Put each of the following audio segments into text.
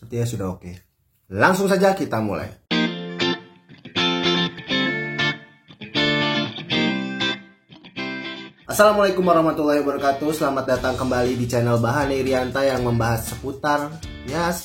Sepertinya sudah oke. Langsung saja kita mulai. Assalamualaikum warahmatullahi wabarakatuh. Selamat datang kembali di channel Bahana Irianta yang membahas seputar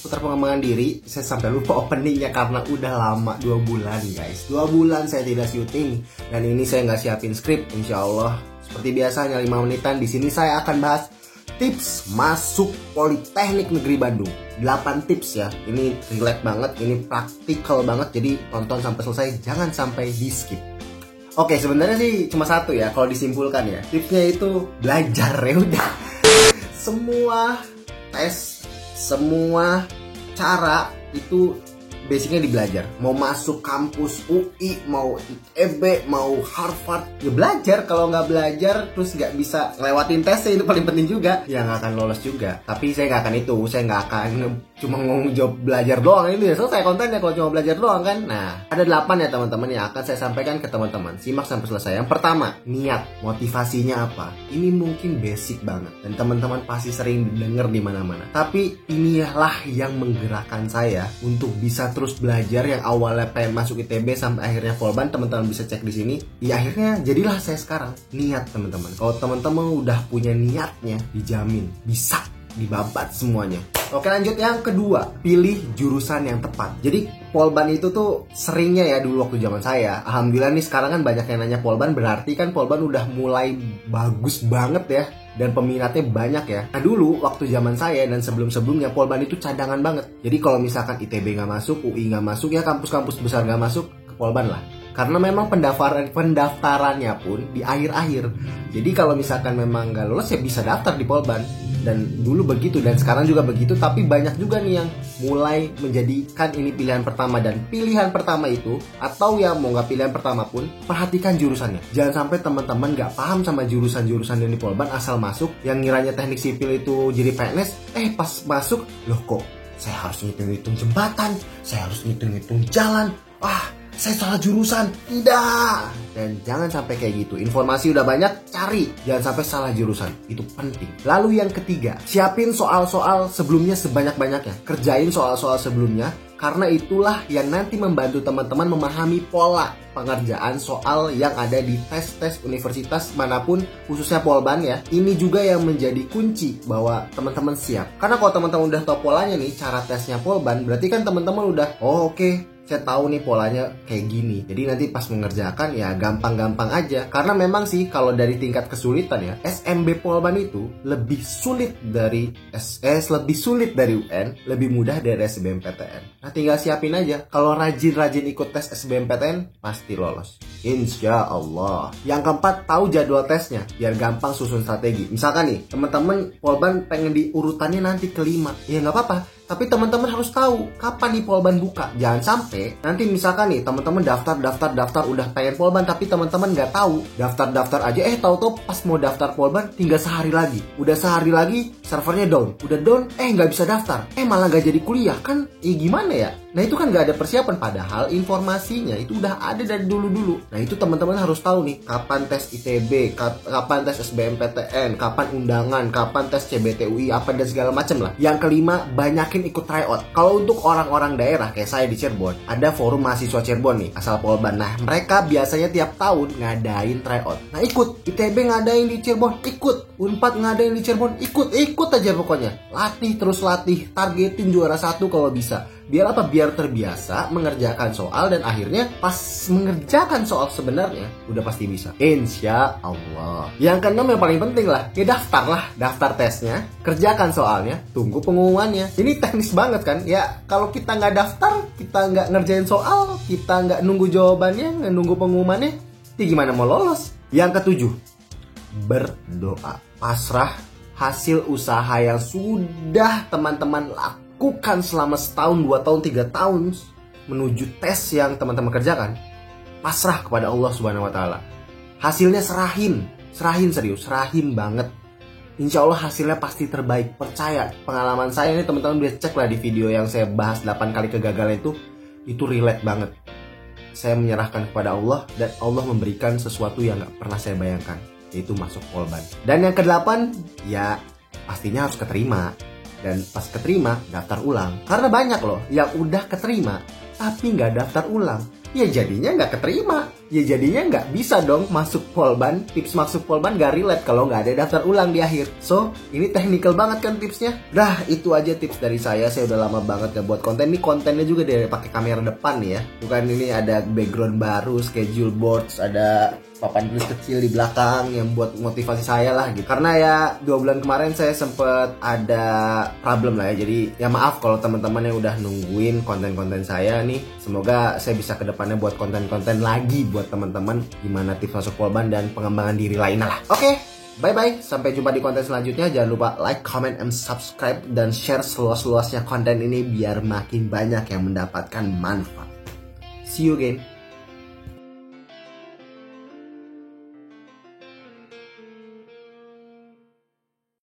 pengembangan diri. Saya sampai lupa openingnya karena udah lama, 2 bulan guys. 2 bulan saya tidak syuting dan ini saya nggak siapin skrip. Insya Allah seperti biasanya 5 menitan. Di sini saya akan bahas tips masuk Politeknik Negeri Bandung. 8 tips ya. Ini relate banget, ini praktikal banget. Jadi tonton sampai selesai, jangan sampai di skip. Oke, sebenarnya sih cuma satu ya kalau disimpulkan ya. Tipsnya itu belajar ya udah. Semua tes, semua cara itu basicnya di belajar. Mau masuk kampus UI, mau ITB, mau Harvard, ya belajar. Kalau nggak belajar terus nggak bisa ngelewatin tesnya, itu paling penting juga. Ya nggak akan lolos juga. Tapi saya nggak akan itu, saya nggak akan cuma ngomong jawab belajar doang. Itu ya selesai kontennya kalau cuma belajar doang kan. Nah, ada 8 ya teman-teman yang akan saya sampaikan ke teman-teman. Simak sampai selesai. Yang pertama, niat. Motivasinya apa? Ini mungkin basic banget dan teman-teman pasti sering denger di mana-mana. Tapi inilah yang menggerakkan saya untuk bisa terus belajar. Yang awalnya pengen masuk ITB sampai akhirnya Polban, teman-teman bisa cek di sini. Ya akhirnya jadilah saya sekarang. Niat teman-teman. Kalau teman-teman udah punya niatnya, dijamin bisa dibabat semuanya. Oke, lanjut yang kedua, pilih jurusan yang tepat. Jadi Polban itu tuh seringnya ya dulu waktu zaman saya. Alhamdulillah nih sekarang kan banyak yang nanya Polban, berarti kan Polban udah mulai bagus banget ya. Dan peminatnya banyak ya. Nah dulu waktu zaman saya dan sebelum-sebelumnya Polban itu cadangan banget. Jadi kalau misalkan ITB nggak masuk, UI nggak masuk, ya kampus-kampus besar nggak masuk, ke Polban lah. Karena memang pendaftarannya pun di akhir-akhir. Jadi kalau misalkan memang nggak lolos ya bisa daftar di Polban. Dan dulu begitu dan sekarang juga begitu. Tapi banyak juga nih yang mulai menjadikan ini pilihan pertama. Dan pilihan pertama itu, atau ya mau nggak pilihan pertama pun, perhatikan jurusannya. Jangan sampai teman-teman nggak paham sama jurusan-jurusan yang di Polban, asal masuk. Yang ngiranya teknik sipil itu jadi PNS, pas masuk, loh kok saya harus ngitung-ngitung jembatan, saya harus ngitung-ngitung jalan, saya salah jurusan. Tidak. Dan jangan sampai kayak gitu. Informasi udah banyak, cari. Jangan sampai salah jurusan. Itu penting. Lalu yang ketiga, siapin soal-soal sebelumnya sebanyak-banyaknya. Kerjain soal-soal sebelumnya. Karena itulah yang nanti membantu teman-teman memahami pola pengerjaan soal yang ada di tes-tes universitas manapun, khususnya Polban ya. Ini juga yang menjadi kunci bahwa teman-teman siap. Karena kalau teman-teman udah tahu polanya nih, cara tesnya Polban, berarti kan teman-teman udah, oke, saya tahu nih polanya kayak gini. Jadi nanti pas mengerjakan ya gampang-gampang aja. Karena memang sih kalau dari tingkat kesulitan ya, SMB Polban itu lebih sulit dari lebih sulit dari UN, lebih mudah dari SBMPTN. Nah tinggal siapin aja. Kalau rajin-rajin ikut tes SBMPTN pasti lolos. Insya Allah. Yang keempat, tahu jadwal tesnya biar gampang susun strategi. Misalkan nih teman-teman Polban pengen di urutannya nanti kelima, ya nggak apa-apa. Tapi teman-teman harus tahu kapan nih Polban buka. Jangan sampai nanti misalkan nih teman-teman daftar udah pengen Polban tapi teman-teman nggak tahu. Daftar aja tahu-tahu pas mau daftar Polban tinggal sehari lagi. Udah sehari lagi servernya down. Udah down nggak bisa daftar. Malah nggak jadi kuliah kan? Gimana ya? Nah itu kan nggak ada persiapan, padahal informasinya itu udah ada dari dulu-dulu. Nah itu teman-teman harus tahu nih kapan tes ITB, kapan tes SBMPTN, kapan undangan, kapan tes CBTUI, apa dan segala macam lah. Yang kelima, banyakin ikut tryout. Kalau untuk orang-orang daerah kayak saya di Cirebon, ada forum mahasiswa Cirebon nih asal Polban. Nah mereka biasanya tiap tahun ngadain tryout. Nah ikut, ITB ngadain di Cirebon, ikut. Unpad ngadain di Cirebon, ikut aja pokoknya. Latih terus latih, targetin juara 1 kalau bisa. Biar apa? Biar terbiasa mengerjakan soal dan akhirnya pas mengerjakan soal sebenarnya udah pasti bisa. Insya Allah. Yang keenam yang paling penting lah, ya daftar tesnya, kerjakan soalnya, tunggu pengumumannya. Ini teknis banget kan? Ya kalau kita nggak daftar, kita nggak ngerjain soal, kita nggak nunggu jawabannya, nggak nunggu pengumumannya, ya gimana mau lolos? Yang ketujuh, berdoa. Pasrah hasil usaha yang sudah teman-teman lakukan selama setahun, 2 tahun, 3 tahun menuju tes yang teman-teman kerjakan. Pasrah kepada Allah Subhanahu wa Ta'ala. Hasilnya serahin serius, serahin banget. Insya Allah hasilnya pasti terbaik. Percaya, pengalaman saya ini teman-teman bisa cek lah di video yang saya bahas 8 kali kegagalan itu relate banget. Saya menyerahkan kepada Allah dan Allah memberikan sesuatu yang gak pernah saya bayangkan, yaitu masuk Polban. Dan yang ke-8, ya pastinya harus keterima. Dan pas keterima, daftar ulang. Karena banyak loh yang udah keterima, tapi nggak daftar ulang. Ya jadinya nggak keterima. Ya jadinya nggak bisa dong masuk Polban. Tips masuk Polban nggak relate kalau nggak ada daftar ulang di akhir. So, ini technical banget kan tipsnya. Dah, itu aja tips dari saya. Saya udah lama banget gak buat konten. Ini kontennya juga dari pakai kamera depan nih ya. Bukan ini ada background baru, schedule boards, ada papan tulis kecil di belakang yang buat motivasi saya lah gitu. Karena ya 2 bulan kemarin saya sempet ada problem lah ya. Jadi ya maaf kalau teman-teman yang udah nungguin konten-konten saya nih. Semoga saya bisa kedepannya buat konten-konten lagi buat teman-teman gimana tips masuk Polban dan pengembangan diri lainnya lah. Oke, bye-bye. Sampai jumpa di konten selanjutnya. Jangan lupa like, comment, and subscribe dan share seluas-luasnya konten ini biar makin banyak yang mendapatkan manfaat. See you again.